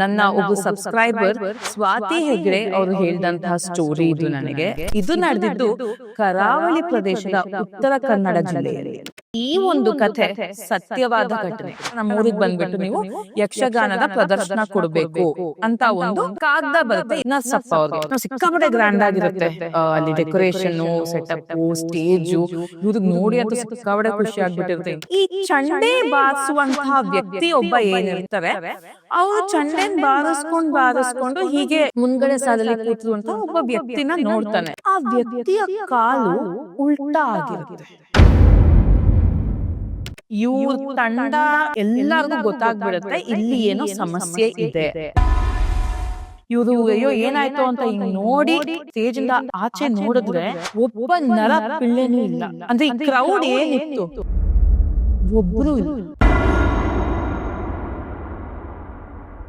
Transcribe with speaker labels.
Speaker 1: ನನ್ನ ಒಬ್ಬ ಸಬ್ಸ್ಕ್ರೈಬರ್ ಸ್ವಾತಿ ಹೆಗ್ಡೆ ಅವರು ಹೇಳಿದಂತಹ ಸ್ಟೋರಿ ಇದು ನನಗೆ. ಇದು ನಡೆದಿದ್ದು ಕರಾವಳಿ ಪ್ರದೇಶದ ಉತ್ತರ ಕನ್ನಡ ಜಿಲ್ಲೆಯಲ್ಲಿ. ಈ ಒಂದು ಕಥೆ ಸತ್ಯವಾದ ಘಟನೆ. ನಮ್ಮ ಊರಿಗೆ ಬಂದ್ಬಿಟ್ಟು ನೀವು ಯಕ್ಷಗಾನದ ಪ್ರದರ್ಶನ ಕೊಡ್ಬೇಕು ಅಂತ ಒಂದು ಕಾಗದ ಬರುತ್ತೆ ನರಸಪ್ಪ ಅವ್ರಿಗೆ. ಸಿಕ್ಕಾಪಟ್ಟೆ ಗ್ರ್ಯಾಂಡ್ ಆಗಿರುತ್ತೆ ಅಲ್ಲಿ ಡೆಕೋರೇಷನ್, ಸೆಟಪ್, ಸ್ಟೇಜು. ಇವ್ರಿಗೆ ನೋಡಿ ಅಂತ ಸಿಕ್ಕಾಪಟ್ಟೆ ಖುಷಿ ಆಗ್ಬಿಟ್ಟಿರುತ್ತೆ. ಈ ಚಂಡೆ ಬಾರಿಸುವಂತಹ ವ್ಯಕ್ತಿ ಒಬ್ಬ ಏನಿರ್ತಾರೆ, ಅವರು ಚಂಡೆನ್ ಬಾರಿಸ್ಕೊಂಡು ಹೀಗೆ ಮುಂದ್ಗಡೆ ಸಾಲಲ್ಲಿ ಕೂತಿರುವಂತ ಒಬ್ಬ ವ್ಯಕ್ತಿನ ನೋಡ್ತಾನೆ. ಆ ವ್ಯಕ್ತಿಯ ಕಾಲು ಉಲ್ಟಾ ಆಗಿರುತ್ತೆ. ಇವ್ರ ತಂಡ ಎಲ್ಲರಿಗೂ ಗೊತ್ತಾಗ್ಬಿಡುತ್ತೆ ಇಲ್ಲಿ ಏನೋ ಸಮಸ್ಯೆ ಇದೆ. ಇವರು ಅಯ್ಯೋ ಏನಾಯ್ತು ಅಂತ ಹಿಂಗ್ ನೋಡಿ ಸ್ಟೇಜ್ ಇಂದ ಆಚೆ ನೋಡಿದ್ರೆ ಒಬ್ಬ ನರ ಪಿಳ್ಳೆನೂ ಇಲ್ಲ. ಅಂದ್ರೆ ಈ ಕ್ರೌಡ್ ಏನಿತ್ತು ಒಬ್ರು ಇಲ್ಲ.